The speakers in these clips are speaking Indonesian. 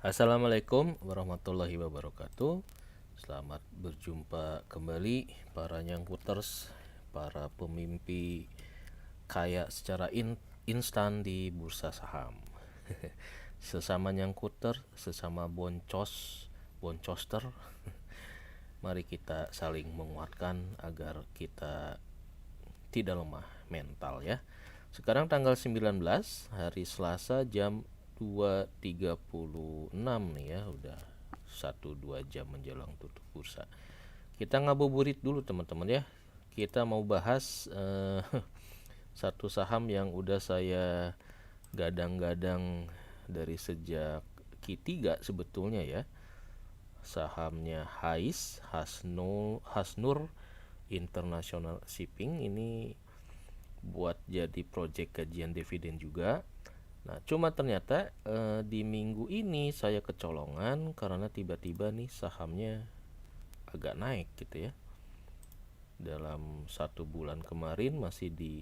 Assalamualaikum warahmatullahi wabarakatuh. Selamat berjumpa kembali para nyangkuters, para pemimpi kaya secara instan di bursa saham. Sesama nyangkuter, sesama boncoster, mari kita saling menguatkan agar kita tidak lemah mental ya. Sekarang tanggal 19 hari Selasa jam 2.36 nih ya, udah 1-2 jam menjelang tutup bursa. Kita ngabuburit dulu teman-teman ya. Kita mau bahas satu saham yang udah saya gadang-gadang dari sejak Q3 sebetulnya ya. Sahamnya Hasnur International Shipping ini buat jadi project kajian dividen juga. Nah, cuma ternyata di minggu ini saya kecolongan karena tiba-tiba nih sahamnya agak naik gitu ya. Dalam 1 bulan kemarin masih di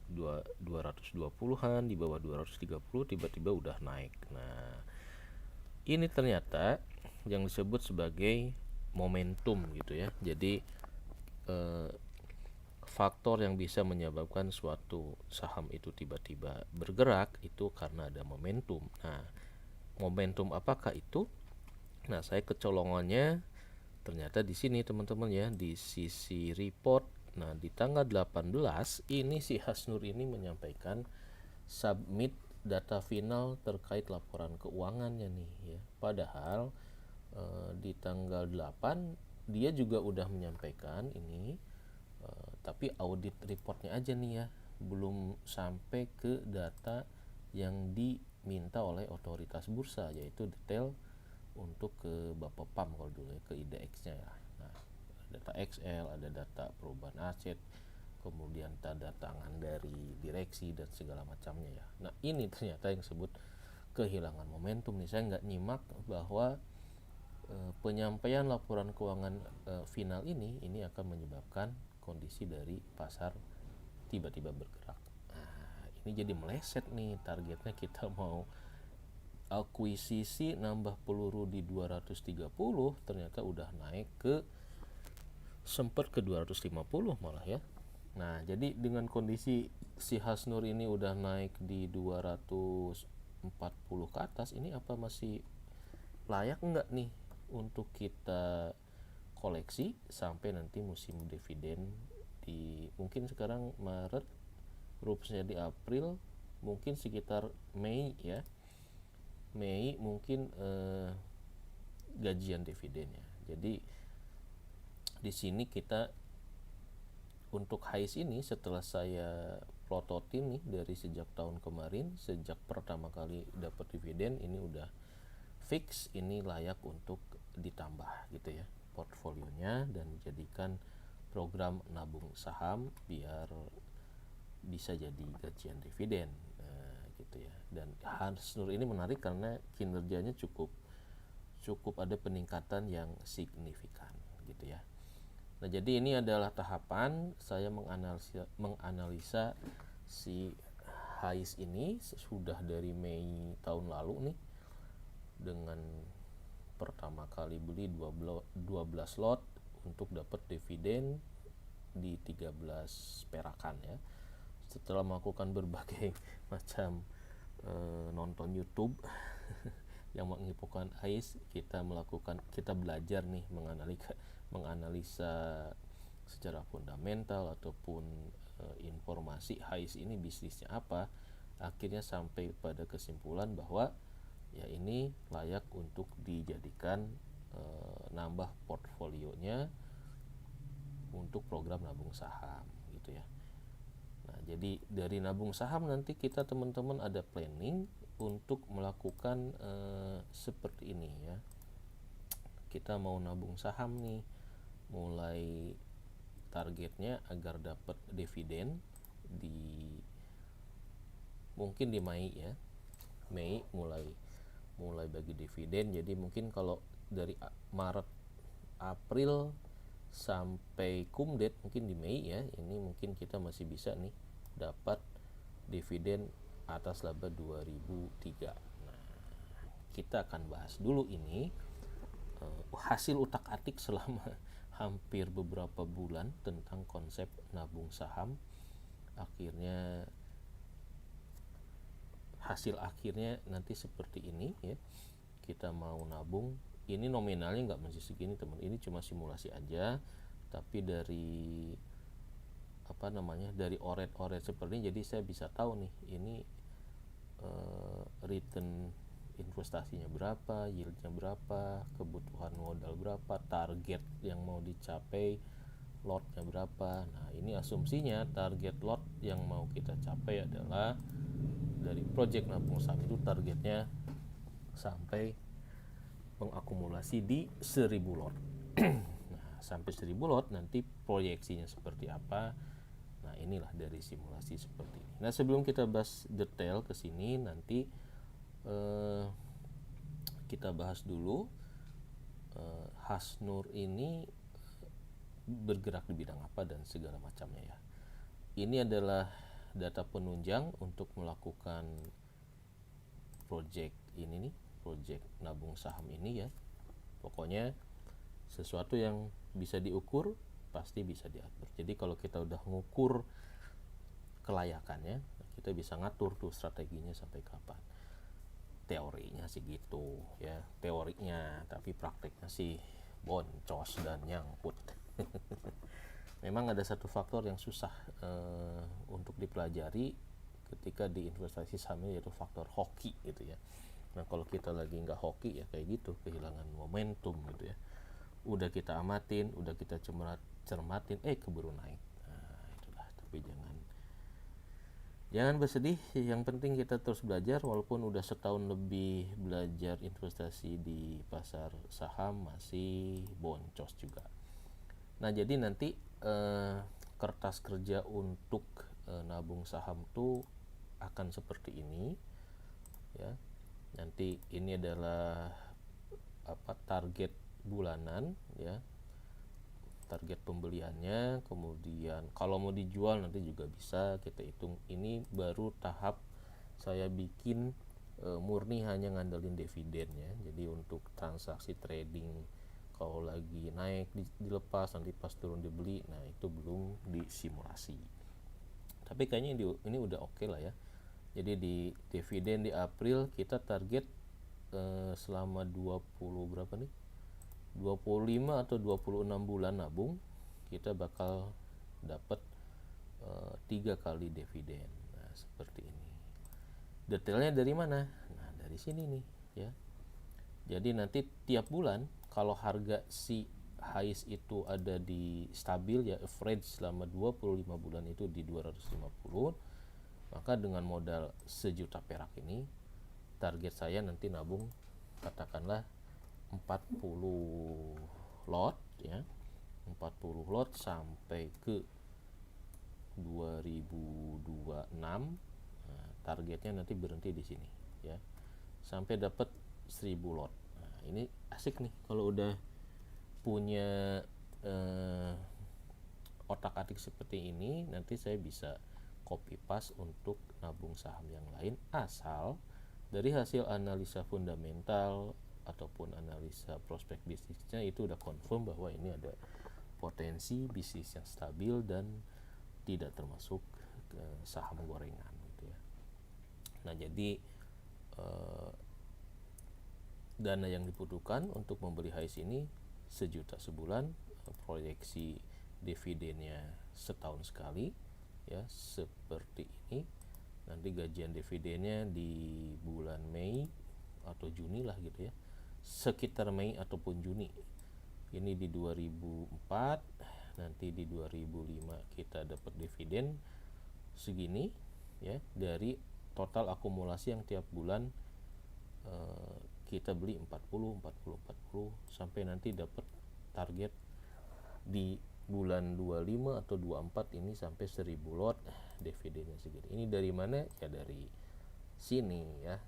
220-an, di bawah 230, tiba-tiba udah naik. Nah, ini ternyata yang disebut sebagai momentum gitu ya. Jadi faktor yang bisa menyebabkan suatu saham itu tiba-tiba bergerak itu karena ada momentum. Nah, momentum apakah itu? Nah, saya kecolongannya ternyata di sini teman-teman ya, di sisi report. Nah, di tanggal 18 ini si Hasnur ini menyampaikan submit data final terkait laporan keuangannya nih ya. Padahal di tanggal 8 dia juga udah menyampaikan ini, tapi audit reportnya aja nih ya, belum sampai ke data yang diminta oleh otoritas bursa, yaitu detail untuk ke Bapepam kalau dulu ya, ke IDX-nya ya. Nah, data XL, ada data perubahan aset, kemudian tanda tangan dari direksi dan segala macamnya ya. Nah, ini ternyata yang disebut kehilangan momentum nih. Saya nggak nyimak bahwa penyampaian laporan keuangan final ini akan menyebabkan kondisi dari pasar tiba-tiba bergerak. Nah, ini jadi meleset nih, targetnya kita mau akuisisi nambah peluru di 230, ternyata udah naik ke sempat ke 250 malah ya. Nah, jadi dengan kondisi si Hasnur ini udah naik di 240 ke atas, ini apa masih layak enggak nih untuk kita koleksi sampai nanti musim dividen di mungkin sekarang Maret, rupsnya di April, mungkin sekitar Mei ya. Mei mungkin gajian dividennya. Jadi di sini kita untuk HIS ini setelah saya plototin nih dari sejak tahun kemarin, sejak pertama kali dapat dividen ini udah fix, ini layak untuk ditambah gitu ya portfolionya dan dijadikan program nabung saham biar bisa jadi gajian dividen gitu ya. Dan Hasnur ini menarik karena kinerjanya cukup ada peningkatan yang signifikan gitu ya. Nah, jadi ini adalah tahapan saya menganalisa si HIS ini sudah dari Mei tahun lalu nih, dengan pertama kali beli 12 lot untuk dapat dividen di 13 perakan ya. Setelah melakukan berbagai macam nonton YouTube yang menginfokan AIS, kita belajar nih menganalisa secara fundamental ataupun informasi AIS ini bisnisnya apa. Akhirnya sampai pada kesimpulan bahwa ya ini layak untuk dijadikan nambah portfolionya untuk program nabung saham gitu ya. Nah, jadi dari nabung saham nanti kita teman-teman ada planning untuk melakukan seperti ini ya. Kita mau nabung saham nih, mulai targetnya agar dapat dividen di mungkin di Mei ya. Mei mulai bagi dividen. Jadi mungkin kalau dari Maret, April sampai kumdet mungkin di Mei ya, ini mungkin kita masih bisa nih dapat dividen atas laba 2003. Nah, kita akan bahas dulu ini hasil utak-atik selama hampir beberapa bulan tentang konsep nabung saham. Akhirnya hasil akhirnya nanti seperti ini ya. Kita mau nabung, ini nominalnya nggak mesti segini teman, ini cuma simulasi aja, tapi dari dari oret-oret seperti ini, jadi saya bisa tahu nih ini return investasinya berapa, yieldnya berapa, kebutuhan modal berapa, target yang mau dicapai, lotnya berapa. Nah ini asumsinya target lot yang mau kita capai adalah dari project nabung saham itu targetnya sampai mengakumulasi di 1000 lot. Nah sampai 1000 lot nanti proyeksinya seperti apa. Nah inilah dari simulasi seperti ini. Nah sebelum kita bahas detail ke sini, nanti kita bahas dulu Hasnur ini bergerak di bidang apa dan segala macamnya ya. Ini adalah data penunjang untuk melakukan project ini nih, project nabung saham ini ya. Pokoknya sesuatu yang bisa diukur pasti bisa diatur. Jadi kalau kita udah ngukur kelayakannya, kita bisa ngatur tuh strateginya sampai kapan. Teorinya sih gitu ya, teorinya, tapi prakteknya sih boncos dan nyangkut. Memang ada satu faktor yang susah untuk dipelajari ketika di investasi saham, yaitu faktor hoki gitu ya. Nah kalau kita lagi nggak hoki ya kayak gitu, kehilangan momentum gitu ya. Udah kita amatin, udah kita cermatin, keburu naik. Nah itulah, tapi jangan bersedih, yang penting kita terus belajar. Walaupun udah setahun lebih belajar investasi di pasar saham, masih boncos juga. Nah jadi nanti kertas kerja untuk nabung saham tuh akan seperti ini ya. Nanti ini adalah target bulanan ya, target pembeliannya. Kemudian kalau mau dijual nanti juga bisa kita hitung. Ini baru tahap saya bikin murni hanya ngandelin dividen ya. Jadi untuk transaksi trading, kalau lagi naik dilepas, nanti pas turun dibeli, nah itu belum disimulasi. Tapi kayaknya ini udah oke lah ya. Jadi di dividen di April kita target selama 25 atau 26 bulan nabung, kita bakal dapat 3 kali dividen. Nah seperti ini. Detailnya dari mana? Nah dari sini nih ya. Jadi nanti tiap bulan kalau harga si HIS itu ada di stabil ya, average selama 25 bulan itu di 250, maka dengan modal 1 juta perak ini target saya nanti nabung katakanlah 40 lot ya, 40 lot sampai ke 2026. Nah, targetnya nanti berhenti di sini ya, sampai dapat 1000 lot. Nah, ini asik nih kalau udah punya otak-atik seperti ini. Nanti saya bisa copy paste untuk nabung saham yang lain, asal dari hasil analisa fundamental ataupun analisa prospek bisnisnya itu udah confirm bahwa ini ada potensi bisnis yang stabil dan tidak termasuk saham gorengan gitu ya. Nah jadi dana yang dibutuhkan untuk membeli HIS ini 1 juta sebulan, proyeksi dividennya setahun sekali ya, seperti ini. Nanti gajian dividennya di bulan Mei atau Juni lah gitu ya, sekitar Mei ataupun Juni. Ini di 2004, nanti di 2005 kita dapat dividen segini ya, dari total akumulasi yang tiap bulan kita beli 40 sampai nanti dapat target di bulan 25 atau 24 ini sampai 1000 lot, dividennya segini. Ini dari mana? Ya dari sini ya.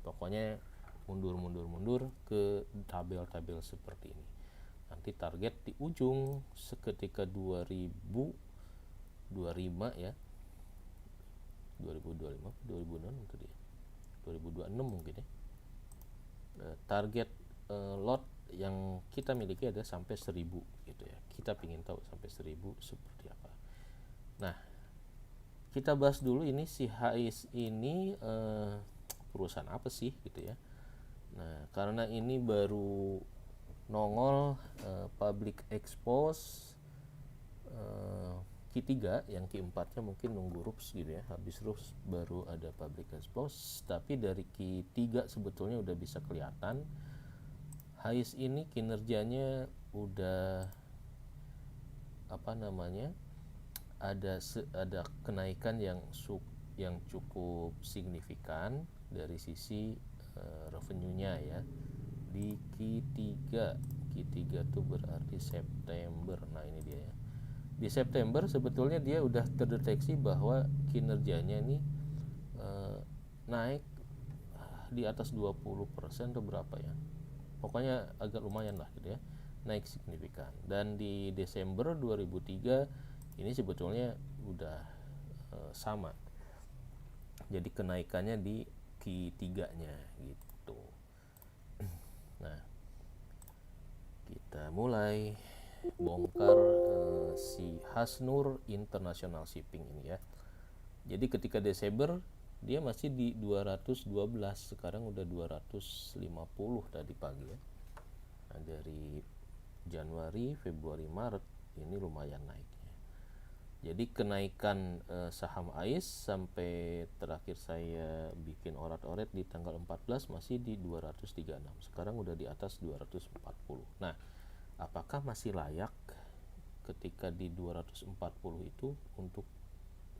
Pokoknya mundur ke tabel-tabel seperti ini. Nanti target di ujung seketika 2025 ya. 2026 itu dia. 2026 mungkin ya. target lot yang kita miliki ada sampai 1000 gitu ya. Kita ingin tahu sampai 1000 seperti apa. Nah, kita bahas dulu ini si HIS ini perusahaan apa sih gitu ya. Nah, karena ini baru nongol public expose Q3, yang Q4 nya mungkin nunggu RUPS gitu ya. Habis RUPS baru ada public expose, tapi dari Q3 sebetulnya udah bisa kelihatan HIS ini kinerjanya udah ada kenaikan yang cukup signifikan dari sisi revenue-nya ya. Di Q3 itu berarti September. Nah, ini dia ya. Di September sebetulnya dia udah terdeteksi bahwa kinerjanya ini naik di atas 20% atau berapa ya. Pokoknya agak lumayan lah gitu ya. Naik signifikan. Dan di Desember 2003 ini sebetulnya udah sama. Jadi kenaikannya di Q3-nya gitu. Nah, kita mulai bongkar si Hasnur International Shipping ini ya. Jadi ketika Desember dia masih di 212, sekarang udah 250 tadi pagi ya. Nah, dari Januari, Februari, Maret ini lumayan naiknya. Jadi kenaikan saham AIS sampai terakhir saya bikin orat-oret di tanggal 14 masih di 236. Sekarang udah di atas 240. Nah, apakah masih layak ketika di 240 itu untuk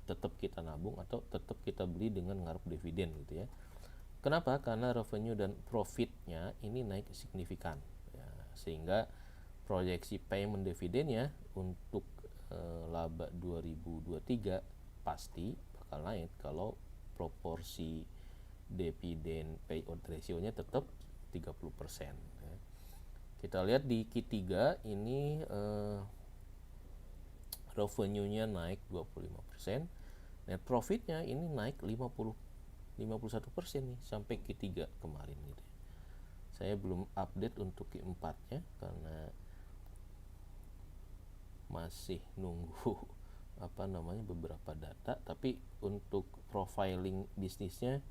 tetap kita nabung atau tetap kita beli dengan ngarep dividen gitu ya. Kenapa? Karena revenue dan profitnya ini naik signifikan ya, sehingga proyeksi payment dividennya untuk laba 2023 pasti bakal naik kalau proporsi dividen payout ratio-nya tetap 30% ya. Kita lihat di Q3 ini revenue-nya naik 25%, net profit-nya ini naik 51% nih sampai Q3 kemarin gitu. Saya belum update untuk Q4-nya karena masih nunggu beberapa data, tapi untuk profiling bisnisnya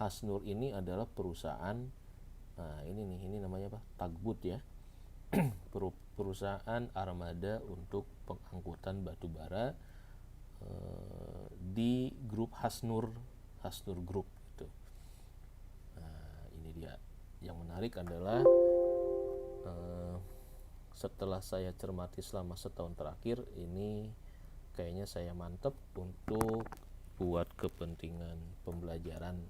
Hasnur ini adalah perusahaan ini namanya Tagbut ya. Perusahaan armada untuk pengangkutan batu bara di grup Hasnur Group gitu. Nah, ini dia yang menarik adalah setelah saya cermati selama setahun terakhir ini kayaknya saya mantep untuk buat kepentingan pembelajaran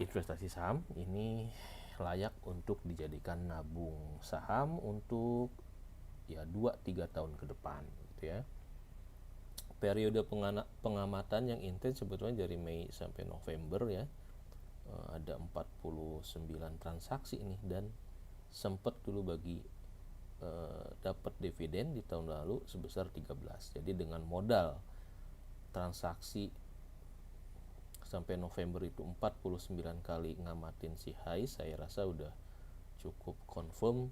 investasi saham ini layak untuk dijadikan nabung saham untuk ya 2-3 tahun ke depan gitu ya. Periode pengamatan yang intens sebetulnya dari Mei sampai November ya. Ada 49 transaksi ini dan sempat dulu bagi dapat dividen di tahun lalu sebesar 13. Jadi dengan modal transaksi sampai November itu 49 kali ngamatin si HIS, saya rasa udah cukup confirm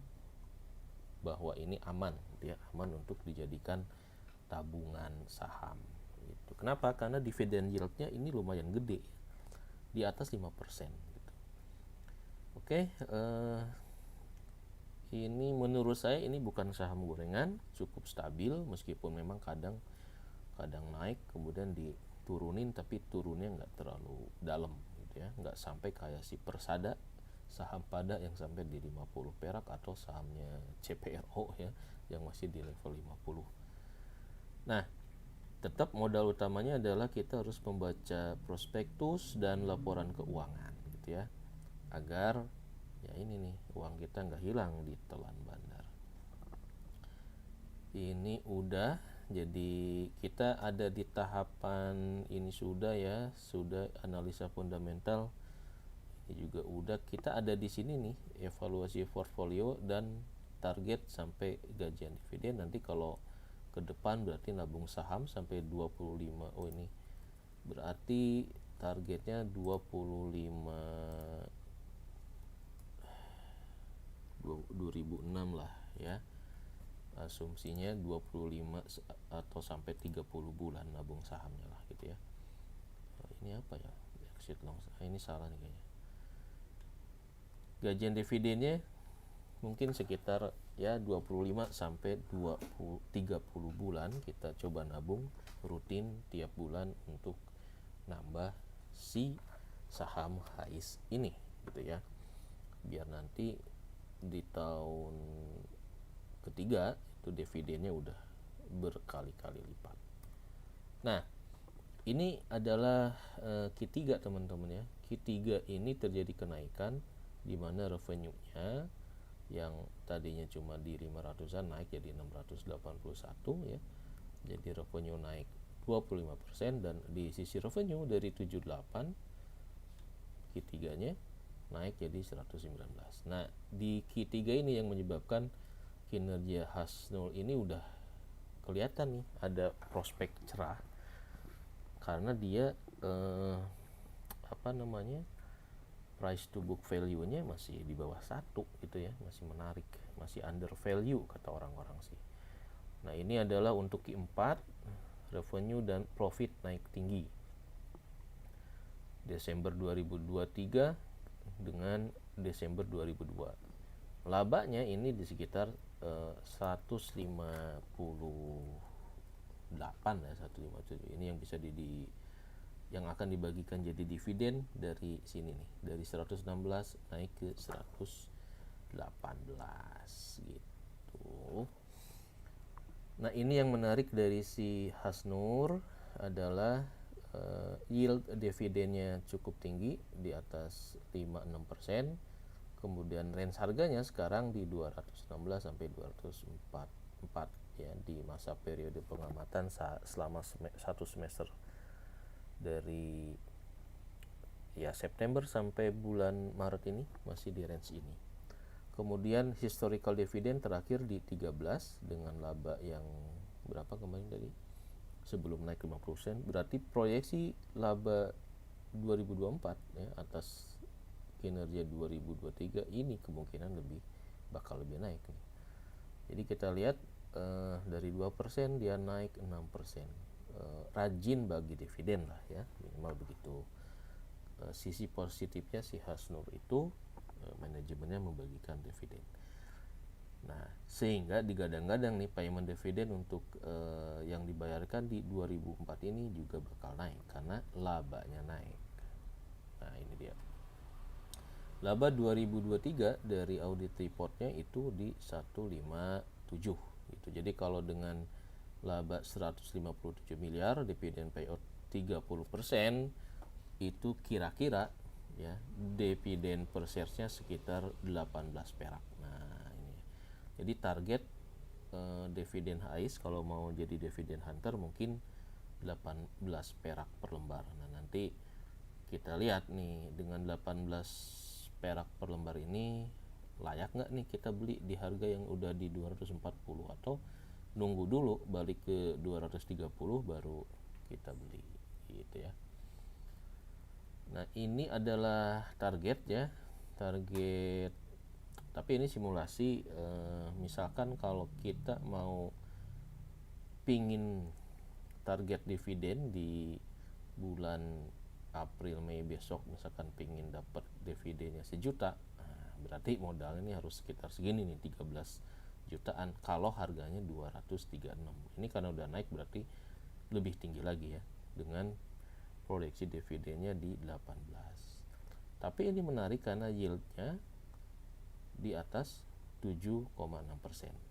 bahwa ini aman gitu ya, aman untuk dijadikan tabungan saham gitu. Kenapa? Karena dividen yield-nya ini lumayan gede, di atas 5% gitu. Oke, ini menurut saya ini bukan saham gorengan, cukup stabil meskipun memang kadang naik kemudian diturunin, tapi turunnya nggak terlalu dalam gitu ya, nggak sampai kayak si Persada, saham pada yang sampai di 50 perak, atau sahamnya CPRO ya yang masih di level 50. Nah, tetap modal utamanya adalah kita harus membaca prospektus dan laporan keuangan gitu ya, agar ya ini nih uang kita nggak hilang di telan bandar. Ini udah, jadi kita ada di tahapan ini sudah ya, sudah analisa fundamental. Ini juga udah, kita ada di sini nih evaluasi portfolio dan target sampai gajian dividen. Nanti kalau ke depan berarti nabung saham sampai 25. Oh, ini berarti targetnya 25 2006 lah ya, asumsinya 25 atau sampai 30 bulan nabung sahamnya lah gitu ya. Ini apa ya, exit long, ini salah nih kayaknya. Gajian dividennya mungkin sekitar ya 25 sampai 30 bulan kita coba nabung rutin tiap bulan untuk nambah si saham HIS ini gitu ya, biar nanti di tahun ketiga itu dividennya udah berkali-kali lipat. Nah, ini adalah Q3 teman-teman ya. Q3 ini terjadi kenaikan di mana revenue-nya yang tadinya cuma di 500-an naik jadi 681 ya. Jadi revenue naik 25%, dan di sisi revenue dari 78 Q3-nya naik jadi 119. Nah, di Q3 ini yang menyebabkan kinerja Hasnul ini udah kelihatan nih ada prospek cerah, karena dia price to book value-nya masih di bawah 1 gitu ya, masih menarik, masih under value kata orang-orang sih. Nah, ini adalah untuk Q4, revenue dan profit naik tinggi. Desember 2023 dengan Desember 2002. Labanya ini di sekitar 158 ya, 157. Ini yang bisa yang akan dibagikan jadi dividen dari sini nih, dari 116 naik ke 118 gitu. Nah, ini yang menarik dari si Hasnur adalah yield dividennya cukup tinggi di atas 5-6%. Kemudian range harganya sekarang di 216 sampai 244 ya, di masa periode pengamatan selama satu semester dari ya September sampai bulan Maret ini masih di range ini. Kemudian historical dividend terakhir di 13 dengan laba yang berapa kemarin tadi? Sebelum naik 50%, berarti proyeksi laba 2024 ya atas kinerja 2023 ini kemungkinan bakal lebih naik nih. Jadi kita lihat dari 2% dia naik 6%. Rajin bagi dividen lah ya, minimal begitu. Sisi positifnya si Hasnur itu manajemennya membagikan dividen. Nah, sehingga digadang-gadang nih payment dividen untuk yang dibayarkan di 2004 ini juga bakal naik karena labanya naik. Nah, ini dia. Laba 2023 dari audit reportnya itu di 157 gitu. Jadi kalau dengan laba 157 miliar, dividen payout 30%, itu kira-kira ya dividen per share-nya sekitar 18 perak. Nah, ini. Jadi target dividen HIS kalau mau jadi dividen hunter mungkin 18 perak per lembar. Nah, nanti kita lihat nih dengan 18 perak per lembar ini layak nggak nih kita beli di harga yang udah di 240, atau nunggu dulu balik ke 230 baru kita beli gitu ya. Nah, ini adalah target ya, target, tapi ini simulasi. Misalkan kalau kita mau pingin target dividen di bulan April Mei besok, misalkan pingin dapat dividennya 1 juta, nah, berarti modalnya ini harus sekitar segini nih, 13 jutaan kalau harganya 236. Ini karena udah naik berarti lebih tinggi lagi ya, dengan proyeksi dividennya di 18. Tapi ini menarik karena yieldnya di atas 7,6%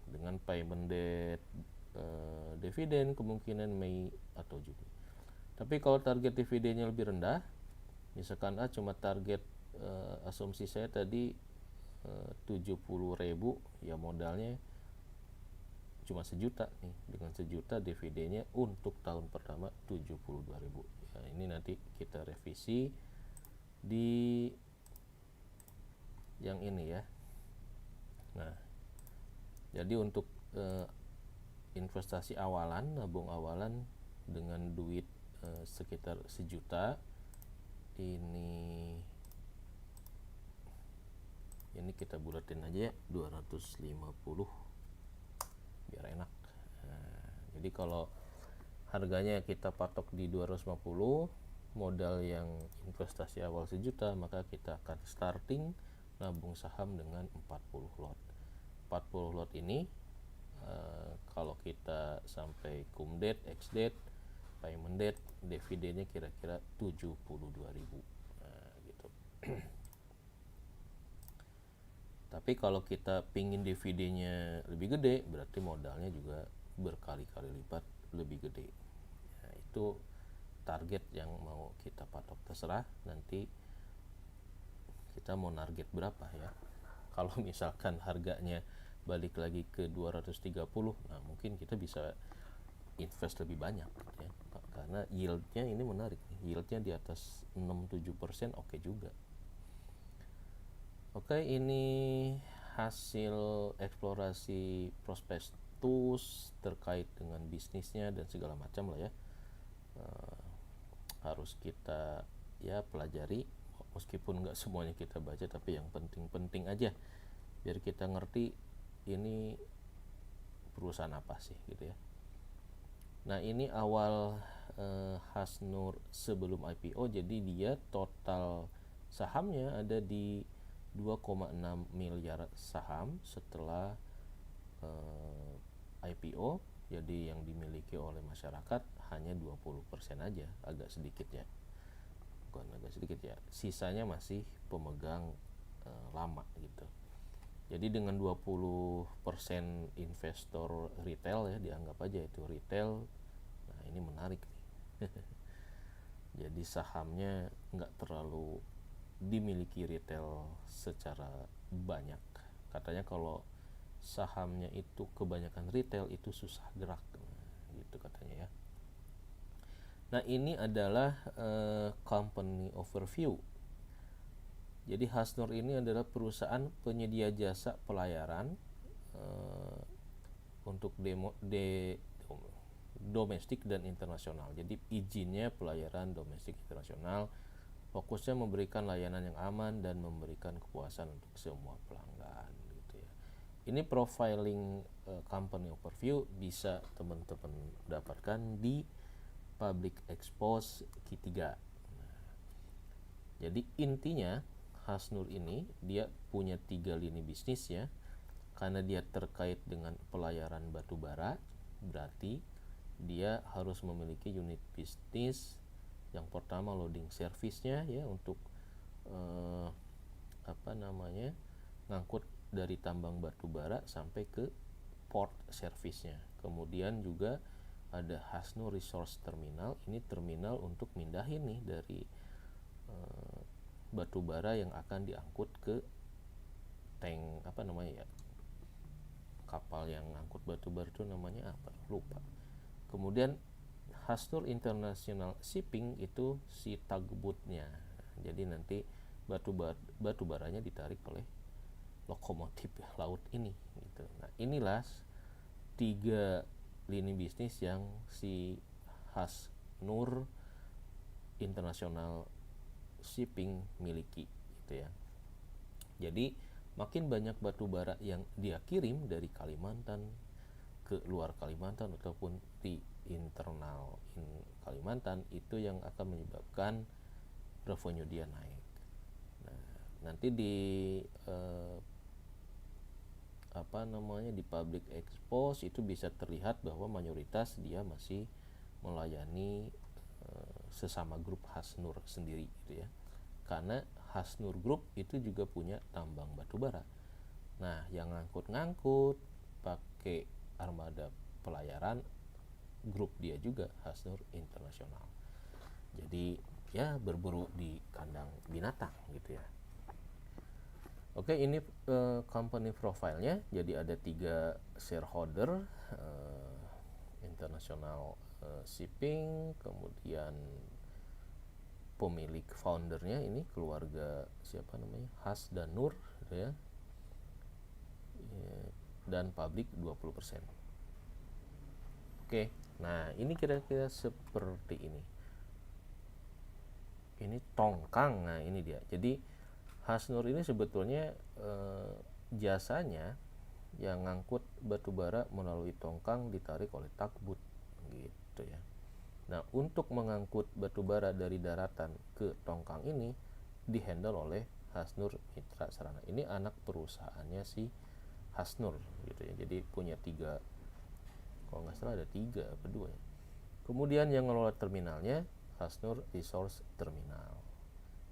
dengan payment date dividen kemungkinan Mei atau Juni. Tapi kalau target dividennya lebih rendah, misalkan cuma target asumsi saya tadi 70.000 ya, modalnya cuma 1 juta nih, dengan 1 juta dividennya untuk tahun pertama 72.000 ya. Ini nanti kita revisi di yang ini ya. Nah, jadi untuk investasi awalan, nabung awalan dengan duit sekitar 1 juta ini ini kita bulatin aja ya 250 biar enak. Nah, jadi kalau harganya kita patok di 250, modal yang investasi awal 1 juta, maka kita akan starting nabung saham dengan 40 lot. 40 lot ini kalau kita sampai cum date, ex date, payment date, dividennya kira-kira 72.000. Nah, gitu. Tapi kalau kita pingin dividennya lebih gede, berarti modalnya juga berkali-kali lipat lebih gede. Nah, itu target yang mau kita patok, terserah nanti kita mau target berapa ya. Kalau misalkan harganya balik lagi ke 230, nah mungkin kita bisa invest lebih banyak gitu ya. Karena yieldnya ini menarik nih. Yieldnya di atas 6-7% oke juga. Oke, ini hasil eksplorasi prospektus terkait dengan bisnisnya dan segala macam lah ya. Harus kita ya pelajari, meskipun nggak semuanya kita baca, tapi yang penting-penting aja biar kita ngerti ini perusahaan apa sih gitu ya. Nah, ini awal Hasnur sebelum IPO, jadi dia total sahamnya ada di 2,6 miliar saham setelah IPO. Jadi yang dimiliki oleh masyarakat hanya 20% aja, agak sedikit ya. Bukan agak sedikit ya, sisanya masih pemegang lama gitu. Jadi dengan 20% investor retail ya, dianggap aja itu retail. Nah, ini menarik nih. Jadi sahamnya nggak terlalu dimiliki retail secara banyak. Katanya kalau sahamnya itu kebanyakan retail itu susah gerak, gitu katanya ya. Nah, ini adalah company overview. Jadi Hasnur ini adalah perusahaan penyedia jasa pelayaran untuk domestik dan internasional. Jadi izinnya pelayaran domestik internasional, fokusnya memberikan layanan yang aman dan memberikan kepuasan untuk semua pelanggan gitu ya. Ini profiling company overview bisa teman-teman dapatkan di Public Expose Q3. Nah, jadi intinya Hasnur ini dia punya 3 lini bisnis ya. Karena dia terkait dengan pelayaran batubara, berarti dia harus memiliki unit bisnis. Yang pertama loading service-nya ya, untuk ngangkut dari tambang batubara sampai ke port service-nya. Kemudian juga ada Hasnur Resource Terminal. Ini terminal untuk mindahin nih dari batubara yang akan diangkut ke tank kapal yang angkut batubara itu namanya apa? Lupa. Kemudian Hasnur International Shipping itu si tugboat-nya. Jadi nanti batubaranya ditarik oleh lokomotif laut ini gitu. Nah, inilah 3 lini bisnis yang si Hasnur International Shipping miliki gitu ya. Jadi makin banyak batubara yang dia kirim dari Kalimantan ke luar Kalimantan ataupun di internal Kalimantan, itu yang akan menyebabkan revenue dia naik. Nah, nanti di di public expose itu bisa terlihat bahwa mayoritas dia masih melayani sesama grup Hasnur sendiri gitu ya. Karena Hasnur Group itu juga punya tambang batubara. Nah, yang ngangkut pakai armada pelayaran grup dia juga, Hasnur Internasional. Jadi ya berburu di kandang binatang gitu ya. Oke, ini company profile-nya. Jadi ada 3 shareholder, International Shipping, kemudian pemilik foundernya ini keluarga siapa namanya, Has dan Nur gitu ya. Dan publik 20%. Oke, nah ini kira-kira seperti ini. Ini tongkang, nah ini dia. Jadi Hasnur ini sebetulnya jasanya yang ngangkut batu bara melalui tongkang ditarik oleh tugboat gitu ya. Nah, untuk mengangkut batu bara dari daratan ke tongkang ini dihandle oleh Hasnur Mitra Sarana. Ini anak perusahaannya si Hasnur gitu ya. Jadi punya 3, kalau nggak salah ada 3 apa 2 ya. Kemudian yang ngelola terminalnya Hasnur Resource Terminal.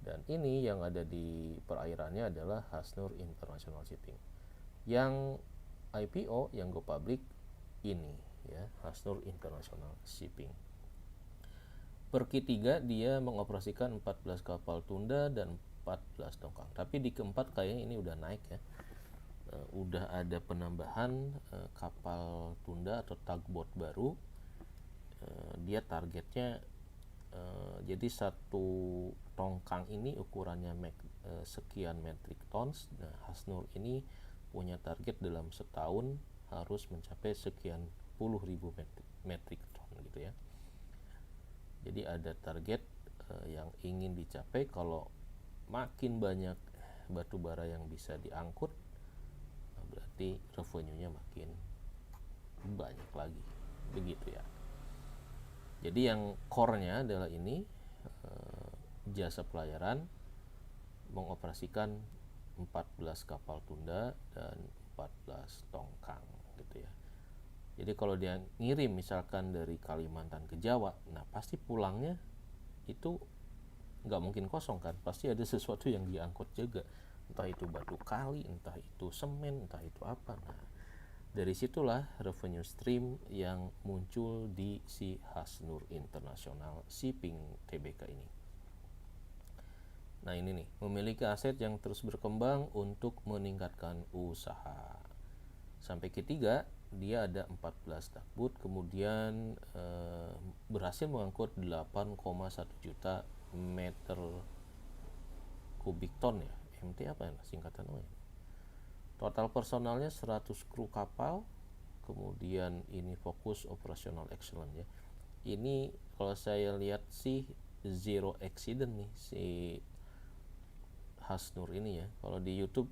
Dan ini yang ada di perairannya adalah Hasnur International Shipping. Yang IPO, yang go public ini ya, Hasnur International Shipping. Per Q3 dia mengoperasikan 14 kapal tunda dan 14 tongkang. Tapi di keempat kayaknya ini udah naik ya. Udah ada penambahan kapal tunda atau tugboat baru. Dia targetnya jadi satu tongkang ini ukurannya sekian metric tons. Nah, Hasnur ini punya target dalam setahun harus mencapai sekian puluh ribu metric ton gitu ya. Jadi ada target yang ingin dicapai. Kalau makin banyak batu bara yang bisa diangkut, berarti revenue-nya makin banyak lagi, begitu ya. Jadi yang core-nya adalah ini jasa pelayaran mengoperasikan 14 kapal tunda dan 14 tongkang gitu ya. Jadi kalau dia ngirim misalkan dari Kalimantan ke Jawa, nah pasti pulangnya itu nggak mungkin kosong kan, pasti ada sesuatu yang diangkut juga, entah itu batu kali, entah itu semen, entah itu apa. Nah, dari situlah revenue stream yang muncul di si Hasnur International Shipping Tbk ini. Nah ini nih, memiliki aset yang terus berkembang untuk meningkatkan usaha. Sampai ketiga, dia ada 14 tugboat, kemudian berhasil mengangkut 8,1 juta meter kubik ton ya. MT apa ya singkatan namanya? Total personalnya 100 kru kapal, kemudian ini fokus operational excellence ya. Ini kalau saya lihat sih zero accident nih si Hasnur ini ya. Kalau di YouTube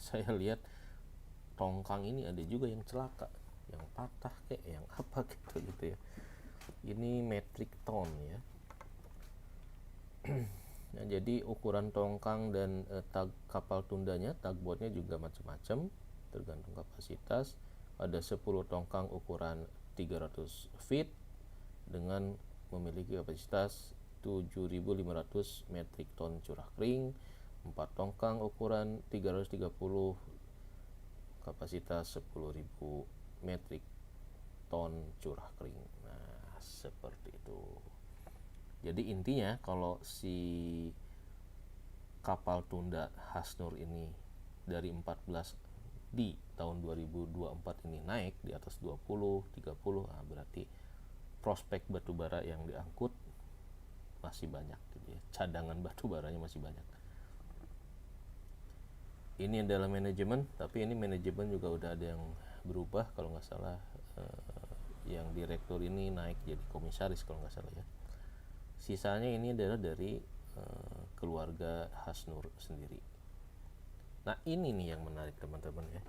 saya lihat tongkang ini ada juga yang celaka, yang patah kayak yang apa gitu ya. Ini metric ton ya. Nah, jadi ukuran tongkang dan kapal tundanya, tugboatnya juga macam-macam tergantung kapasitas. Ada 10 tongkang ukuran 300 feet dengan memiliki kapasitas 7.500 metric ton curah kering. 4 tongkang ukuran 330 kapasitas 10.000 metric ton curah kering. Nah, seperti itu. Jadi intinya kalau si kapal tunda Hasnur ini dari 14 di tahun 2024 ini naik di atas 20, 30, nah berarti prospek batu bara yang diangkut masih banyak gitu ya. Cadangan batu baranya masih banyak. Ini adalah manajemen, tapi ini manajemen juga udah ada yang berubah kalau nggak salah. Yang direktur ini naik jadi komisaris kalau nggak salah ya. Sisanya ini adalah dari keluarga Hasnur sendiri. Nah ini nih yang menarik teman-teman ya.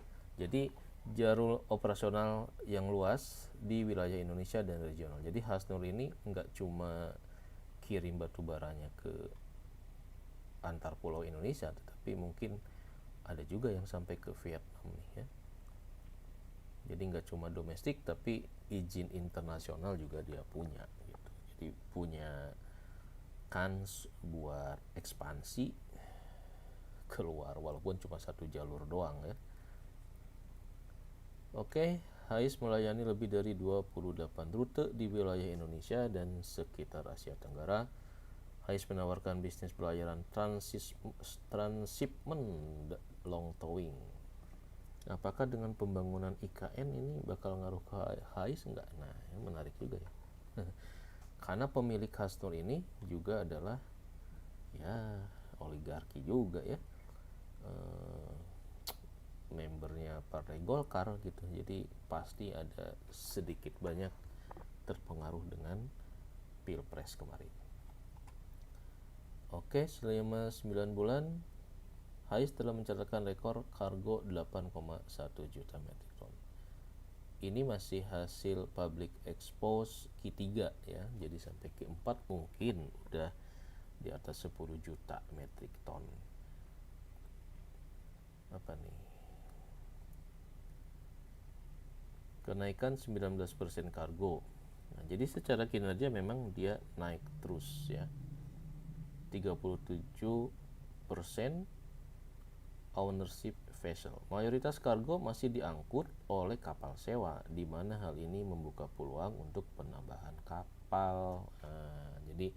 Jadi jalur operasional yang luas di wilayah Indonesia dan regional. Jadi Hasnur ini nggak cuma kirim batu baranya ke antar pulau Indonesia, tetapi mungkin ada juga yang sampai ke Vietnam nih ya. Jadi nggak cuma domestik, tapi izin internasional juga dia punya gitu. Jadi punya kans buat ekspansi keluar walaupun cuma satu jalur doang ya. Oke, Hais melayani lebih dari 28 rute di wilayah Indonesia dan sekitar Asia Tenggara. Hais menawarkan bisnis pelayaran transshipment long towing. Apakah dengan pembangunan IKN ini bakal ngaruh ke Hais enggak? Nah, ini menarik juga ya. Karena pemilik Hasnur ini juga adalah ya oligarki juga ya, membernya Partai Golkar gitu. Jadi pasti ada sedikit banyak terpengaruh dengan Pilpres kemarin. Oke, selama 9 bulan Hais telah mencatatkan rekor kargo 8,1 juta metrik ton. Ini masih hasil public expose Q3 ya. Jadi sampai Q4 mungkin udah di atas 10 juta metrik ton. Apa nih? Kenaikan 19% kargo. Nah, jadi secara kinerja memang dia naik terus ya. 37% ownership vessel. Mayoritas kargo masih diangkut oleh kapal sewa, di mana hal ini membuka peluang untuk penambahan kapal. Nah, jadi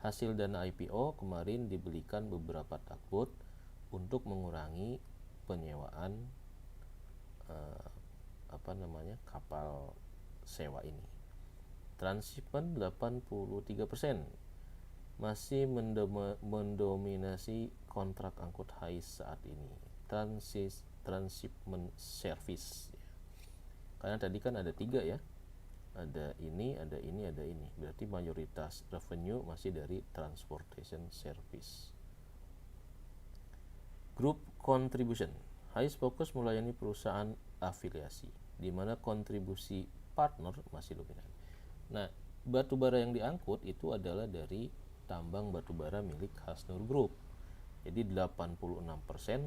hasil dana IPO kemarin dibelikan beberapa tugboat untuk mengurangi penyewaan kapal sewa ini. Transshipment 83% masih mendominasi kontrak angkut Hais saat ini. Transshipment service ya. Karena tadi kan ada 3 ya, ada ini, ada ini, ada ini. Berarti mayoritas revenue masih dari transportation service. Group contribution. Hais fokus melayani perusahaan afiliasi, di mana kontribusi partner masih dominan. Nah, batubara yang diangkut itu adalah dari tambang batubara milik Hasnur Group. Jadi 86%.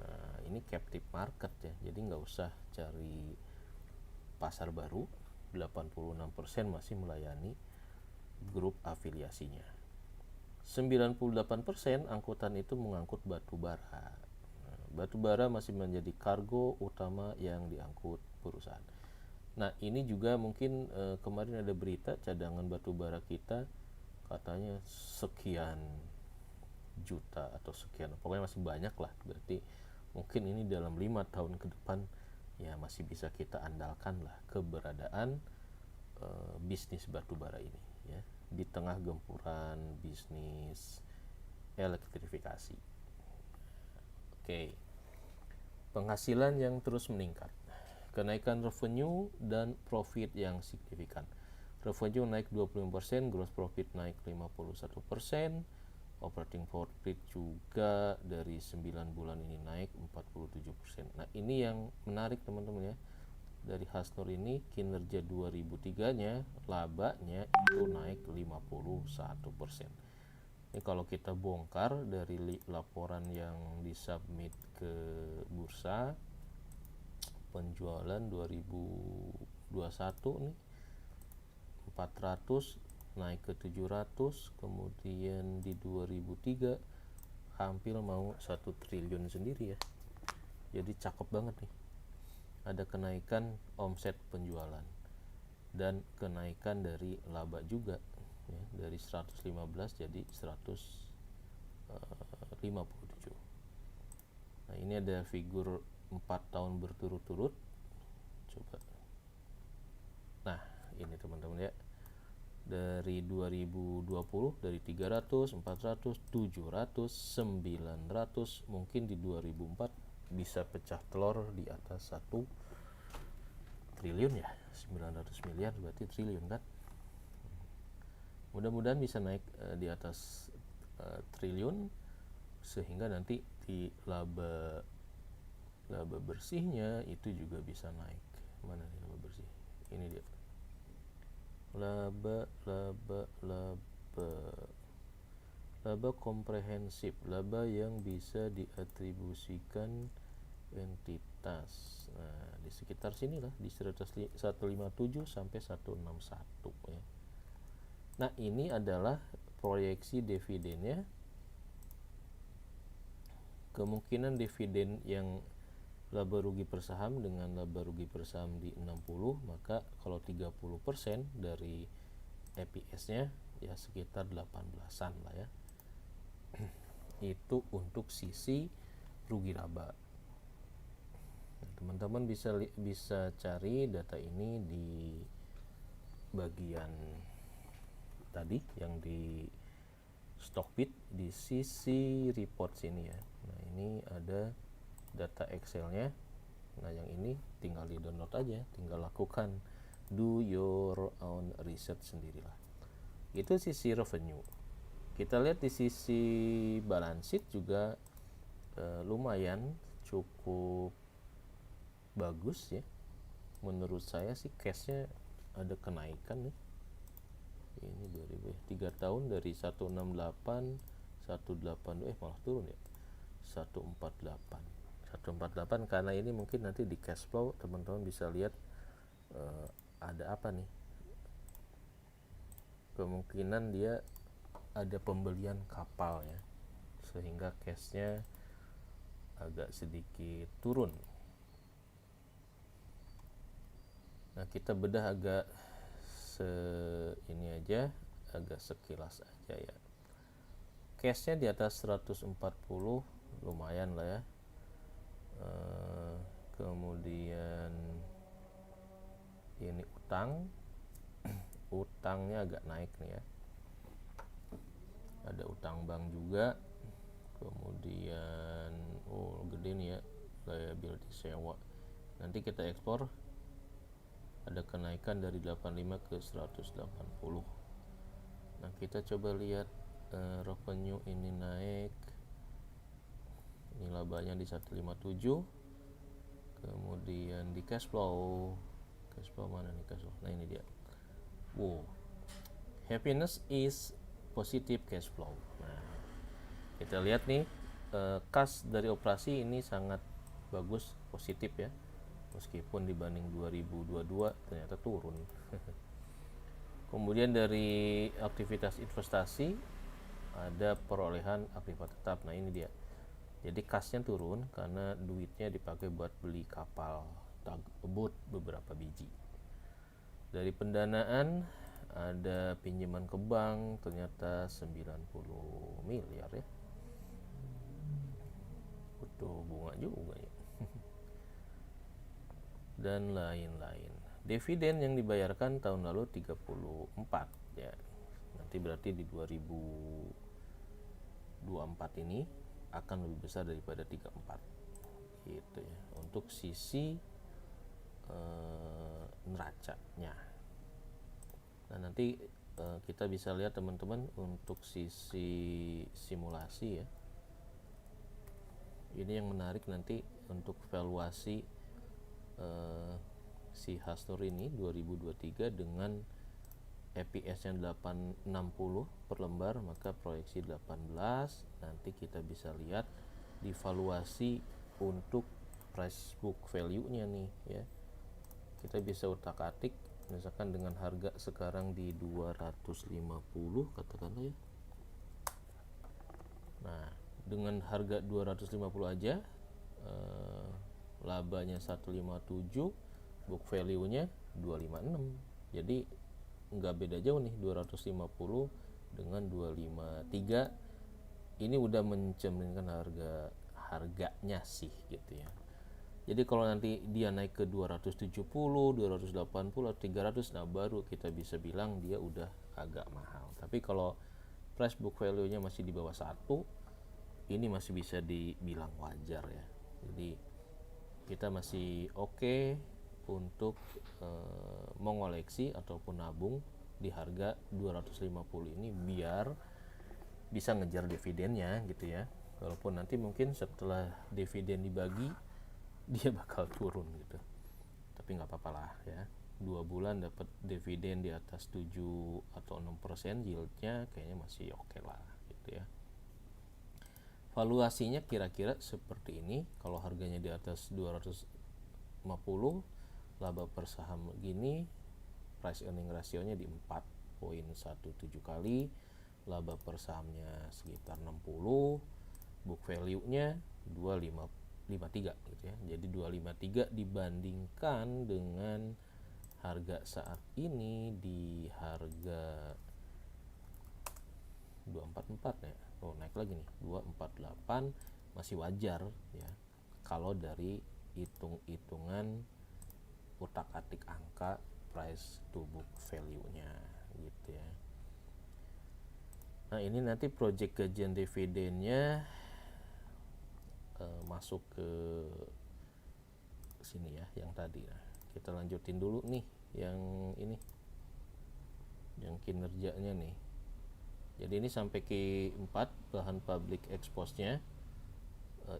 Nah, ini captive market ya. Jadi nggak usah cari pasar baru. 86% masih melayani grup afiliasinya. 98% angkutan itu mengangkut batubara. Batubara masih menjadi kargo utama yang diangkut perusahaan. Nah, ini juga mungkin kemarin ada berita cadangan batubara kita katanya sekian juta atau sekian, pokoknya masih banyak lah. Berarti mungkin ini dalam 5 tahun ke depan ya masih bisa kita andalkan lah keberadaan bisnis batubara ini ya, di tengah gempuran bisnis elektrifikasi. Oke. Penghasilan yang terus meningkat, kenaikan revenue dan profit yang signifikan. Revenue naik 25%, gross profit naik 51%, operating profit juga dari 9 bulan ini naik 47%. Nah, ini yang menarik teman-teman ya. Dari Hasnur ini kinerja 2003-nya labanya itu naik 51%. Ini kalau kita bongkar dari laporan yang disubmit ke bursa, penjualan 2021 nih 400 naik ke 700, kemudian di 2003 hampir mau 1 triliun sendiri ya. Jadi cakep banget nih. Ada kenaikan omset penjualan dan kenaikan dari laba juga ya, dari 115 jadi 157. Nah, ini ada figur 4 tahun berturut-turut. Coba. Nah, ini teman-teman ya. Dari 2020 dari 300, 400, 700, 900, mungkin di 2004 bisa pecah telur di atas 1 triliun ya. 900 miliar berarti triliun kan. Mudah-mudahan bisa naik di atas triliun, sehingga nanti di laba bersihnya itu juga bisa naik. Mana nih laba bersih? Ini dia. Laba komprehensif, laba yang bisa diatribusikan entitas. Nah, di sekitar sinilah di 157 sampai 161 ya. Nah, ini adalah proyeksi dividennya. Kemungkinan dividen yang laba rugi per saham dengan laba rugi per saham di 60, maka kalau 30% dari EPS-nya ya sekitar 18-an lah ya. Itu untuk sisi rugi laba. Nah, teman-teman bisa cari data ini di bagian tadi yang di Stockbit di sisi report sini ya. Nah, ini ada data Excel-nya. Nah, yang ini tinggal di download aja, tinggal lakukan do your own research sendirilah. Itu sisi revenue. Kita lihat di sisi balance sheet juga lumayan cukup bagus ya. Menurut saya sih cashnya ada kenaikan nih. Ini 3 tahun dari 168 182 malah turun ya, 148 karena ini mungkin nanti di cash flow teman-teman bisa lihat ada apa nih, kemungkinan dia ada pembelian kapal ya, sehingga cashnya agak sedikit turun. Nah, kita bedah agak ini aja, agak sekilas aja ya. Cashnya di atas 140 lumayan lah ya. Kemudian ini utangnya agak naik nih ya, ada utang bank juga. Kemudian gede nih ya, liability sewa. Nanti kita ekspor ada kenaikan dari 85 ke 180. Nah, kita coba lihat revenue ini naik, ini labanya di 157. Kemudian di cash flow mana nih cash flow? Nah, ini dia. Happiness is positive cash flow. Nah, kita lihat nih, kas dari operasi ini sangat bagus, positif ya, meskipun dibanding 2022 ternyata turun. Kemudian dari aktivitas investasi ada perolehan aktiva tetap. Nah, ini dia. Jadi kasnya turun karena duitnya dipakai buat beli kapal tugboat beberapa biji. Dari pendanaan ada pinjaman ke bank ternyata 90 miliar ya. Butuh bunga juga ya. Dan lain-lain. Dividen yang dibayarkan tahun lalu 34 ya. Nanti berarti di 2024 ini akan lebih besar daripada 34 gitu ya, untuk sisi neracanya. Nah, nanti kita bisa lihat teman-teman untuk sisi simulasi ya. Ini yang menarik nanti untuk valuasi si Hastur ini 2023 dengan EPS-nya 860 per lembar, maka proyeksi 18. Nanti kita bisa lihat di valuasi untuk price book value-nya nih ya. Kita bisa utak-atik misalkan dengan harga sekarang di 250 katakanlah ya. Nah, dengan harga 250 aja labanya 157, book value-nya 256. Jadi nggak beda jauh nih, 250 dengan 253. Ini udah mencerminkan harganya sih gitu ya. Jadi kalau nanti dia naik ke 270, 280, 300, nah baru kita bisa bilang dia udah agak mahal. Tapi kalau price book value-nya masih di bawah 1, ini masih bisa dibilang wajar ya. Jadi kita masih oke untuk mengoleksi ataupun nabung di harga 250 ini biar bisa ngejar dividennya gitu ya. Walaupun nanti mungkin setelah dividen dibagi dia bakal turun gitu, tapi nggak apa-apa lah ya. 2 bulan dapat dividen di atas 7 atau 6% yieldnya kayaknya masih oke lah gitu ya. Valuasinya kira-kira seperti ini. Kalau harganya di atas 250, laba per saham gini, price earning rasionya di 4.17 kali, laba per sahamnya sekitar 60, book value-nya 253 gitu ya. Jadi 253 dibandingkan dengan harga saat ini di harga 244 ya. Naik lagi nih 248, masih wajar ya kalau dari hitung-hitungan utak-atik angka price to book value-nya gitu ya. Nah, ini nanti project gajian dividennya masuk ke sini ya, yang tadi. Nah, kita lanjutin dulu nih yang ini, yang kinerjanya nih. Jadi ini sampai Q4 bahan public expose-nya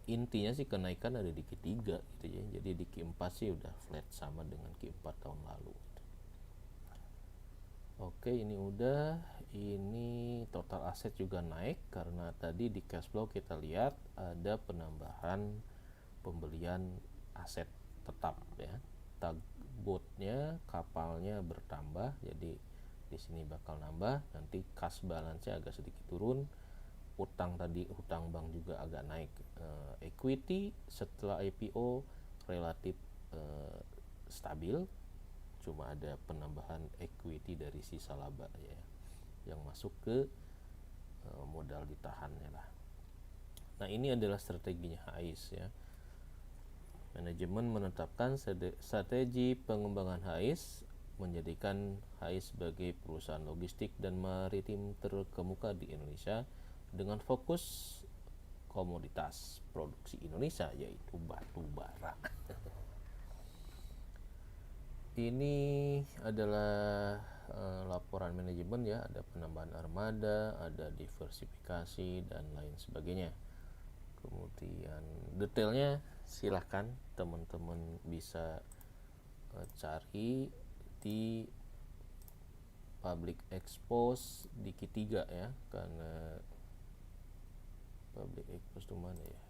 intinya sih kenaikan ada di Q3 gitu ya. Jadi di Q4 sih udah flat sama dengan Q4 tahun lalu gitu. Oke, ini udah. Ini total aset juga naik karena tadi di cash flow kita lihat ada penambahan pembelian aset tetap ya. Tugboatnya, kapalnya bertambah, jadi di sini bakal nambah. Nanti cash balance-nya agak sedikit turun. Utang tadi, utang bank juga agak naik. Equity setelah IPO relatif stabil, cuma ada penambahan equity dari sisa laba ya yang masuk ke modal ditahannya lah. Nah, ini adalah strateginya HAIS ya. Manajemen menetapkan strategi pengembangan HAIS menjadikan HAIS sebagai perusahaan logistik dan maritim terkemuka di Indonesia dengan fokus komoditas produksi Indonesia yaitu batu bara. Ini adalah laporan manajemen ya, ada penambahan armada, ada diversifikasi dan lain sebagainya. Kemudian detailnya silahkan teman-teman bisa cari di public expose di Q3 ya, karena public expose itu mana ya,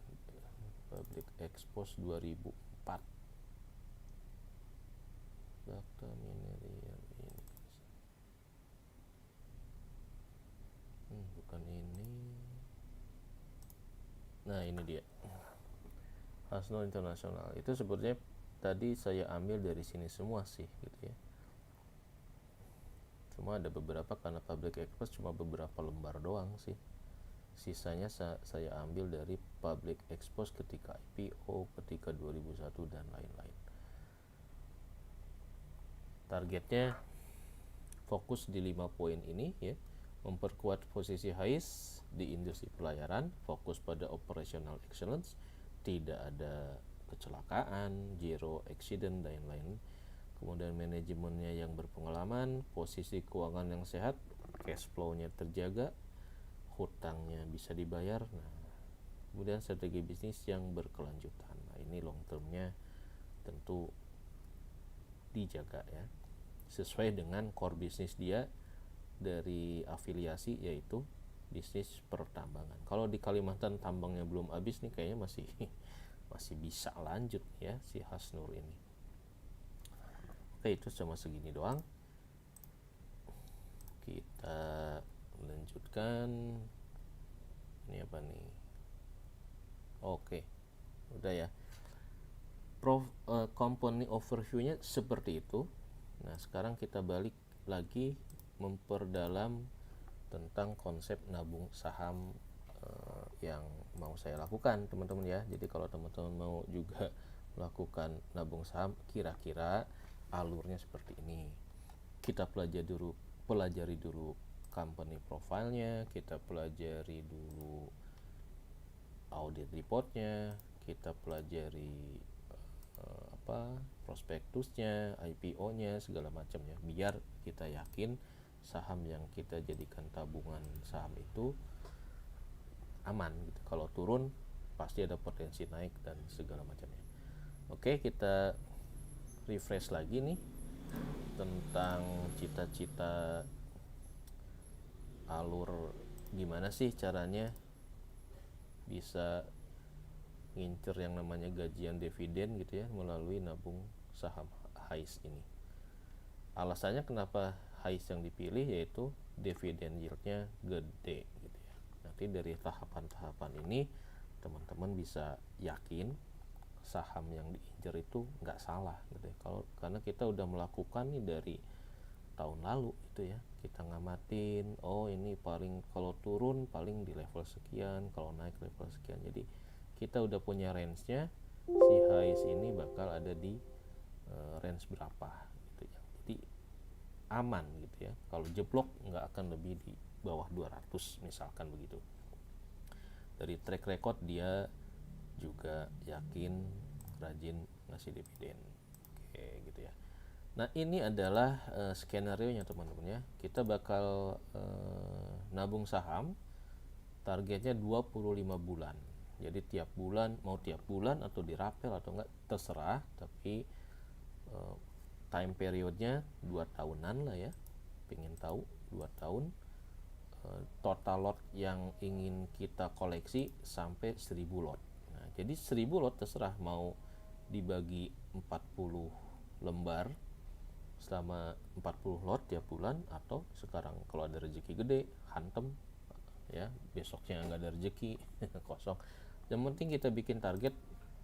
public expose 2004 Bakta Mineral ini bukan ini. Nah, ini dia Hasno Internasional. Itu sebenarnya tadi saya ambil dari sini semua sih gitu ya. Cuma ada beberapa karena public expose cuma beberapa lembar doang sih. Sisanya saya ambil dari public expose ketika IPO, ketika 2001 dan lain-lain. Targetnya fokus di 5 poin ini ya. Memperkuat posisi HAIS di industri pelayaran, fokus pada operational excellence, tidak ada kecelakaan, zero accident dan lain-lain. Kemudian manajemennya yang berpengalaman, posisi keuangan yang sehat, cash flow-nya terjaga, hutangnya bisa dibayar. Nah, kemudian strategi bisnis yang berkelanjutan. Nah, ini long term-nya tentu dijaga ya, sesuai dengan core bisnis dia dari afiliasi yaitu bisnis pertambangan. Kalau di Kalimantan tambangnya belum habis nih, kayaknya masih bisa lanjut ya si Hasnur ini. Oke, itu cuma segini doang. Kita lanjutkan. Ini apa nih? Oke, udah ya. Company overview-nya seperti itu. Nah, sekarang kita balik lagi memperdalam tentang konsep nabung saham yang mau saya lakukan, teman-teman ya. Jadi kalau teman-teman mau juga melakukan nabung saham, kira-kira alurnya seperti ini. Kita pelajari dulu company profile-nya, kita pelajari dulu audit report-nya, kita pelajari prospektusnya, IPO-nya, segala macamnya, biar kita yakin saham yang kita jadikan tabungan saham itu aman gitu. Kalau turun pasti ada potensi naik dan segala macamnya. Oke, kita refresh lagi nih tentang cita-cita alur gimana sih caranya bisa ngincer yang namanya gajian dividen gitu ya melalui nabung saham HAIS ini. Alasannya kenapa HAIS yang dipilih yaitu dividen yieldnya gede gitu ya. Nanti dari tahapan-tahapan ini teman-teman bisa yakin saham yang diincer itu nggak salah gitu ya. Karena kita udah melakukan nih dari tahun lalu itu ya, kita ngamatin, oh ini paling kalau turun paling di level sekian, kalau naik level sekian. Jadi kita udah punya range-nya, si HAIS ini bakal ada di range berapa gitu ya. Jadi aman gitu ya, kalau jeblok nggak akan lebih di bawah 200 misalkan begitu. Dari track record dia juga yakin rajin ngasih dividen. Oke gitu ya. Nah, ini adalah skenario-nya teman-teman ya. Kita bakal nabung saham, targetnya 25 bulan. Jadi tiap bulan, mau tiap bulan atau dirapel atau enggak terserah, tapi time periodnya 2 tahunan lah ya. Pengen tahu 2 tahun, total lot yang ingin kita koleksi sampai 1000 lot. Nah, jadi 1000 lot terserah mau dibagi 40 lembar selama 40 lot tiap bulan, atau sekarang kalau ada rezeki gede hantem ya, besoknya nggak ada rezeki kosong. Yang penting kita bikin target,